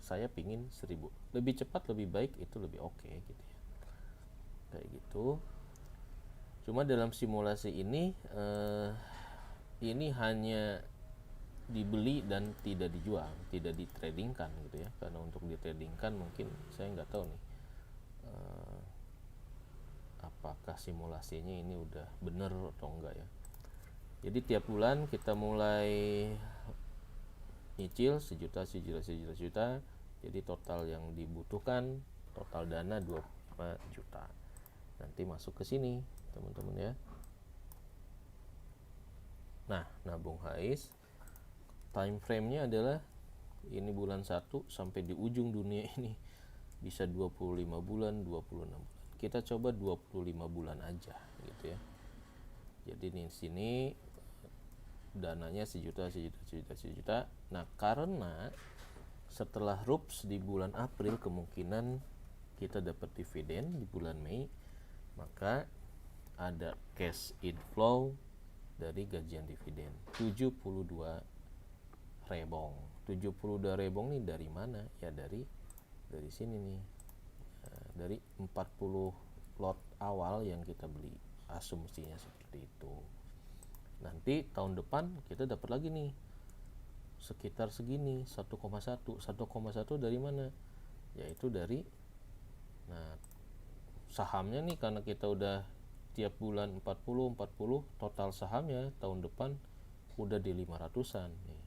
saya pingin 1000, lebih cepat lebih baik, itu lebih oke gitu ya, kayak gitu. Cuma dalam simulasi ini hanya dibeli dan tidak dijual, tidak ditradingkan gitu ya, karena untuk ditradingkan mungkin saya nggak tahu nih apakah simulasinya ini udah bener atau enggak ya. Jadi tiap bulan kita mulai nyicil sejuta. Jadi total yang dibutuhkan, total dana 25 juta. Nanti masuk ke sini teman-teman ya. Nah, nabung HIS time frame-nya adalah ini bulan 1 sampai di ujung dunia ini, bisa 25 bulan, 26 bulan. Kita coba 25 bulan aja gitu ya. Jadi di sini dananya sejuta. Nah, karena setelah RUPS di bulan April kemungkinan kita dapat dividen di bulan Mei, maka ada cash inflow dari gajian dividen 72 rebong. 72 rebong nih dari mana? Ya dari sini nih. Dari 40 lot awal yang kita beli, asumsinya seperti itu. Nanti tahun depan kita dapat lagi nih sekitar segini, 1,1 dari mana? Yaitu dari, nah, sahamnya nih, karena kita udah tiap bulan 40 total sahamnya tahun depan udah di 500-an nih.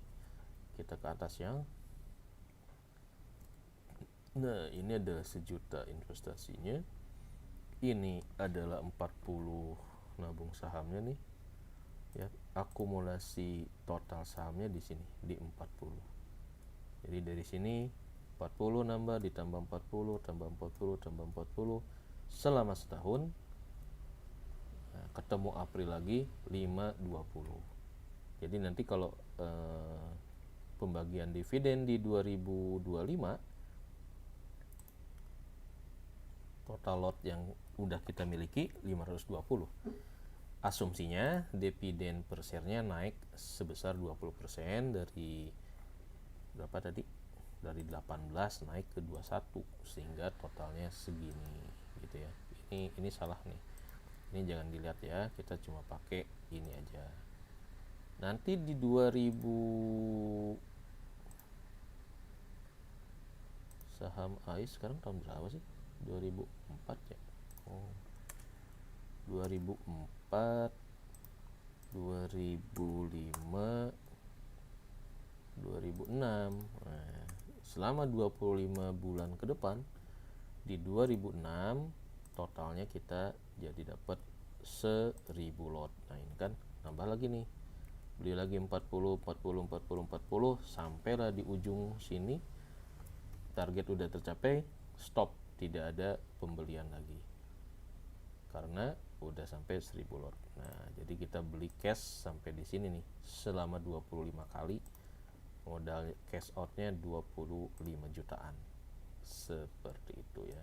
Kita ke atasnya. Nah, ini adalah sejuta investasinya. Ini adalah 40 nabung sahamnya nih. Ya, akumulasi total sahamnya di sini di 40. Jadi dari sini 40 nambah ditambah 40 tambah 40 tambah 40 selama setahun. Nah, ketemu April lagi 520. Jadi nanti kalau pembagian dividen di 2025, total lot yang udah kita miliki 520. Asumsinya dividen per share-nya naik sebesar 20% dari berapa tadi? Dari 18 naik ke 21 sehingga totalnya segini gitu ya. Ini salah nih. Ini jangan dilihat ya, kita cuma pakai ini aja. Nanti di 2000 saham AIS sekarang tahun berapa sih? 2004 ya. 2004, 2005, 2006. Nah, selama 25 bulan ke depan di 2006 totalnya kita jadi dapat 1000 lot. Nah, ini kan nambah lagi nih. Beli lagi 40 sampailah di ujung sini. Target udah tercapai, stop, tidak ada pembelian lagi. Karena udah sampai 1000 lot. Nah, jadi kita beli cash sampai di sini nih selama 25 kali. Modal cash outnya 25 jutaan. Seperti itu ya.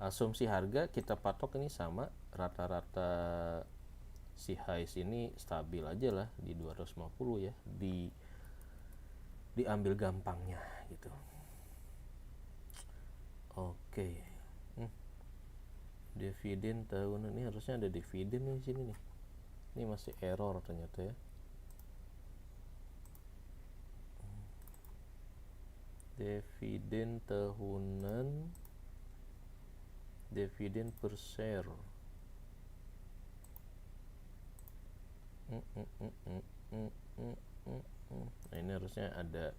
Asumsi harga kita patok ini sama, rata-rata si HIS ini stabil aja lah di 250 ya, diambil gampangnya gitu. Oke. Dividen tahunan ini harusnya ada dividen nih sini nih. Ini masih error ternyata ya. Dividen tahunan, dividen per share. Nah, ini harusnya ada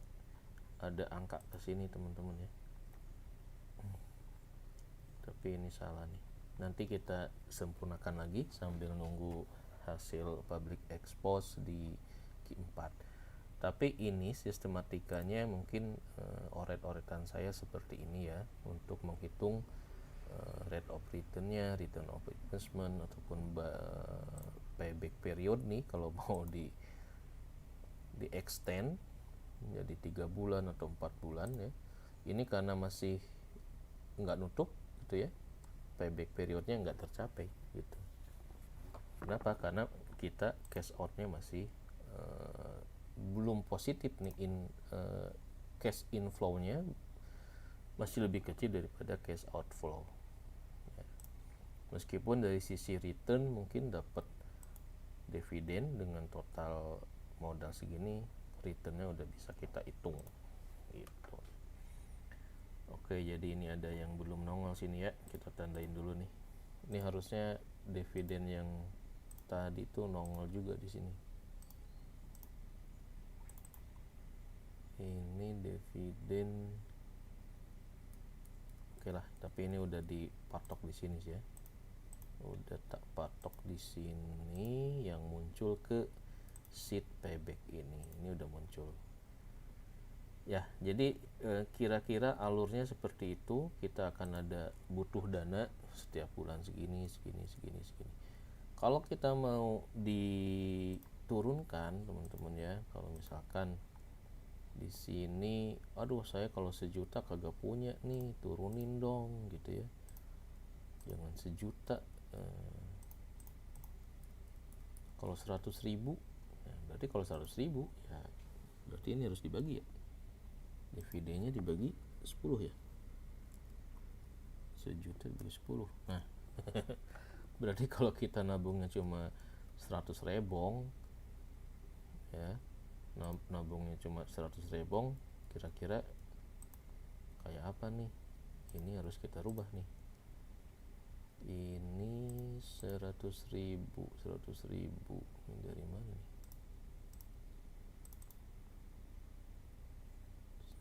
angka ke sini teman-teman ya. Tapi ini salah nih. Nanti kita sempurnakan lagi sambil nunggu hasil public expose di Q4. Tapi ini sistematikanya mungkin oret-oretan saya seperti ini ya, untuk menghitung rate of return-nya, return of investment, ataupun payback period nih kalau mau di extend menjadi 3 bulan atau 4 bulan ya. Ini karena masih nggak nutup gitu ya, payback periodnya nggak tercapai gitu. Kenapa? Karena kita cash outnya masih belum positif nih, cash inflow-nya masih lebih kecil daripada cash outflow ya. Meskipun dari sisi return mungkin dapat dividen dengan total modal segini, returnnya udah bisa kita hitung gitu. Oke, jadi ini ada yang belum nongol sini ya, kita tandain dulu nih. Ini harusnya dividen yang tadi tuh nongol juga di sini. Ini dividen, oke lah, tapi ini udah dipatok di sini sih ya, udah tak patok di sini. Yang muncul ke sheet payback ini udah muncul ya. Jadi kira-kira alurnya seperti itu. Kita akan ada butuh dana setiap bulan segini. Kalau kita mau diturunkan teman-teman ya, kalau misalkan di sini, aduh saya kalau 1 juta kagak punya nih, turunin dong gitu ya, jangan 1 juta. Kalau 100.000 ya, berarti kalau 100.000 ya berarti ini harus dibagi ya, dividennya dibagi 10 ya, 1 juta dibagi 10. Nah berarti kalau kita nabungnya cuma 100 rebong ya, nabungnya cuma 100 rebong, kira-kira kayak apa nih? Ini harus kita rubah nih. Ini 100.000 ini dari mana nih?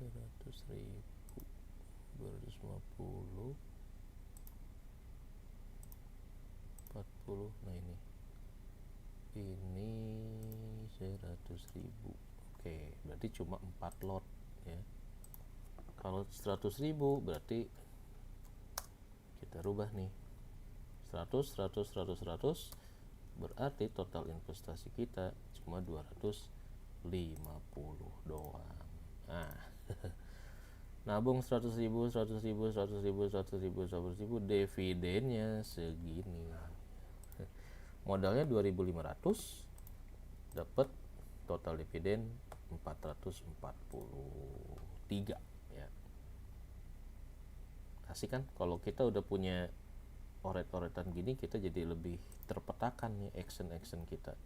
100.000 250 40. Nah ini 100.000. Oke, berarti cuma 4 lot ya. Kalau 100.000 berarti kita rubah nih 100 berarti total investasi kita cuma 250 doang. Nah nabung 100.000 dividennya segini, modalnya 2.500, dapat total dividen 443 ya. Asik kan? Kalau kita udah punya oret-oretan gini, kita jadi lebih terpetakan nih action kita.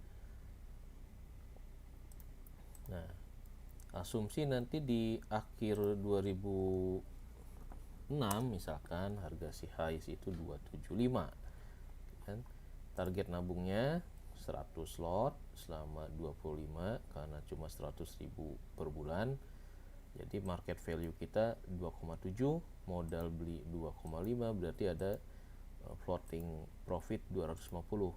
Nah asumsi nanti di akhir 2006 misalkan harga si HIS itu 275 kan, target nabungnya 100 lot selama 25 karena cuma 100.000 per bulan. Jadi market value kita 2,7, modal beli 2,5, berarti ada floating profit 250.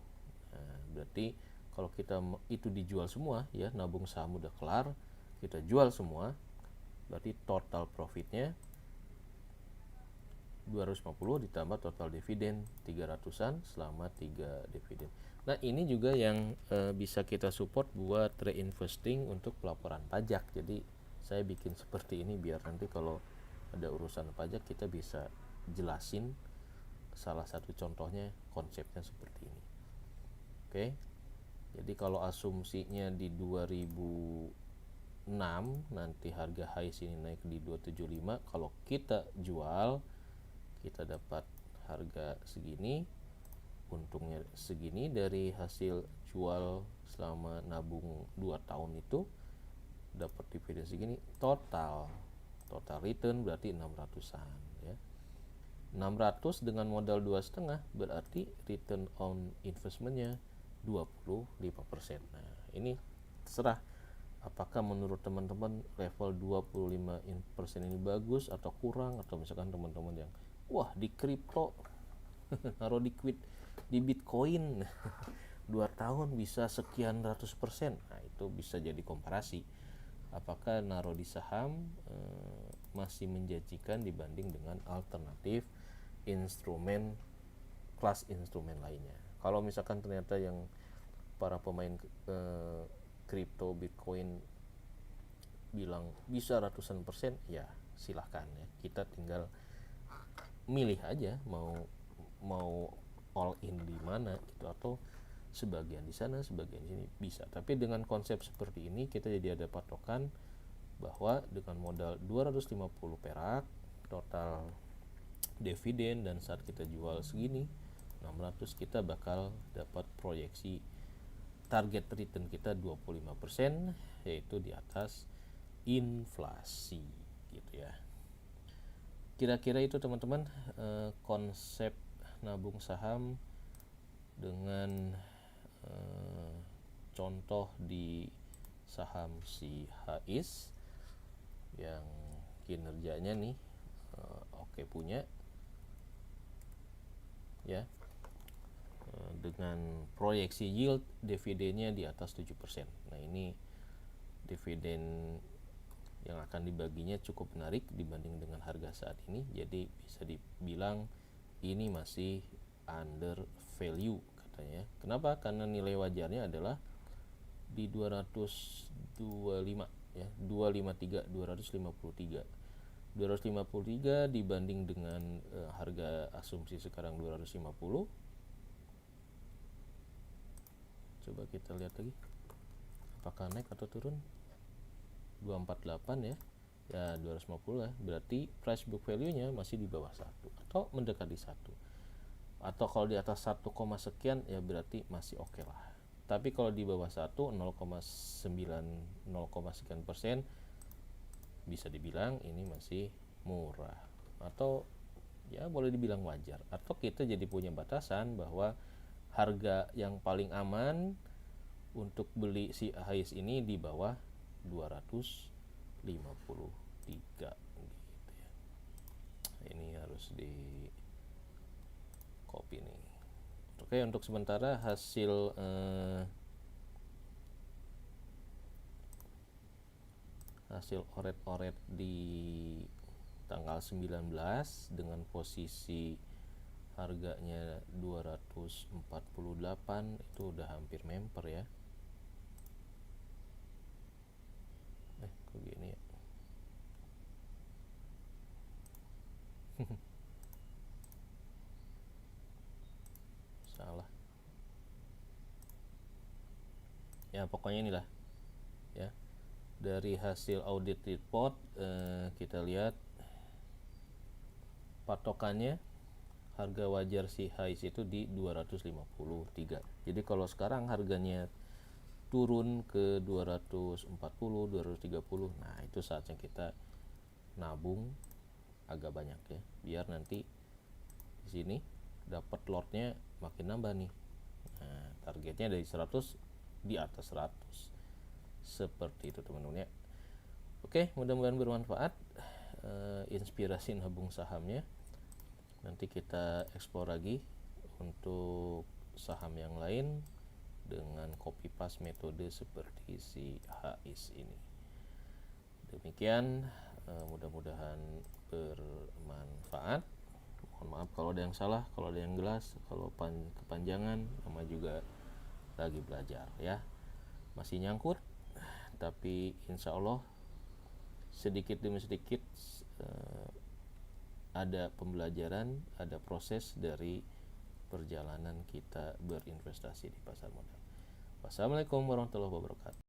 Nah, berarti kalau kita itu dijual semua ya, nabung saham udah kelar, kita jual semua, berarti total profitnya 250 ditambah total dividen 300-an selama 3 dividen. Nah ini juga yang bisa kita support buat reinvesting untuk pelaporan pajak. Jadi saya bikin seperti ini biar nanti kalau ada urusan pajak kita bisa jelasin. Salah satu contohnya konsepnya seperti ini. Oke, jadi kalau asumsinya di 2006 nanti harga HIS ini naik di 275, kalau kita jual kita dapat harga segini, untungnya segini dari hasil jual selama nabung 2 tahun itu, dapat dividen segini, total return berarti 600-an ya. 600 dengan modal 2,5 berarti return on investmentnya 25%. Nah ini terserah apakah menurut teman-teman level 25% ini bagus atau kurang, atau misalkan teman-teman yang wah di kripto naruh di Bitcoin 2 tahun bisa sekian ratus persen. Nah itu bisa jadi komparasi. apakah naruh di saham masih menjanjikan dibanding dengan alternatif instrumen, kelas instrumen lainnya. Kalau misalkan ternyata yang para pemain kripto Bitcoin bilang bisa ratusan persen, ya silahkan ya, kita tinggal milih aja mau all in di mana gitu, atau sebagian di sana sebagian di sini bisa. Tapi dengan konsep seperti ini kita jadi ada patokan bahwa dengan modal 250 perak total dividen, dan saat kita jual segini 600, kita bakal dapat proyeksi target return kita 25%, yaitu di atas inflasi gitu ya. Kira-kira itu teman-teman konsep nabung saham dengan contoh di saham si HIS yang kinerjanya nih oke punya ya, dengan proyeksi yield dividennya di atas 7%. Nah, ini dividen yang akan dibaginya cukup menarik dibanding dengan harga saat ini, jadi bisa dibilang ini masih under value katanya. Kenapa? Karena nilai wajarnya adalah di 225 ya, 253 dibanding dengan harga asumsi sekarang 250. Coba kita lihat lagi apakah naik atau turun. 248 ya, 250 lah, berarti price book value nya masih di bawah 1 atau mendekati 1, atau kalau di atas 1, sekian ya berarti masih oke lah. Tapi kalau di bawah 1, 0,9 0, sekian persen, bisa dibilang ini masih murah, atau ya boleh dibilang wajar. Atau kita jadi punya batasan bahwa harga yang paling aman untuk beli si HIS ini di bawah 253 gitu ya. Ini harus di copy nih. Oke, untuk sementara hasil oret-oret di tanggal 19 dengan posisi harganya 248 itu udah hampir memper ya. Kok gini ya. Salah ya, pokoknya inilah ya. Dari hasil audit report kita lihat patokannya harga wajar si HIS itu di 253. Jadi kalau sekarang harganya turun ke 240, 230, nah itu saatnya kita nabung agak banyak ya, biar nanti di sini dapat lotnya makin nambah nih. Nah, targetnya dari 100 di atas 100. Seperti itu teman-teman ya. Oke, mudah-mudahan bermanfaat inspirasi nabung sahamnya. Nanti kita eksplor lagi untuk saham yang lain dengan copy paste metode seperti si HIS ini. Demikian, mudah-mudahan bermanfaat. Mohon maaf kalau ada yang salah, kalau ada yang jelas, kalau kepanjangan, sama juga lagi belajar ya. Masih nyangkut, tapi insya Allah sedikit demi sedikit ada pembelajaran, ada proses dari perjalanan kita berinvestasi di pasar modal. Wassalamualaikum warahmatullahi wabarakatuh.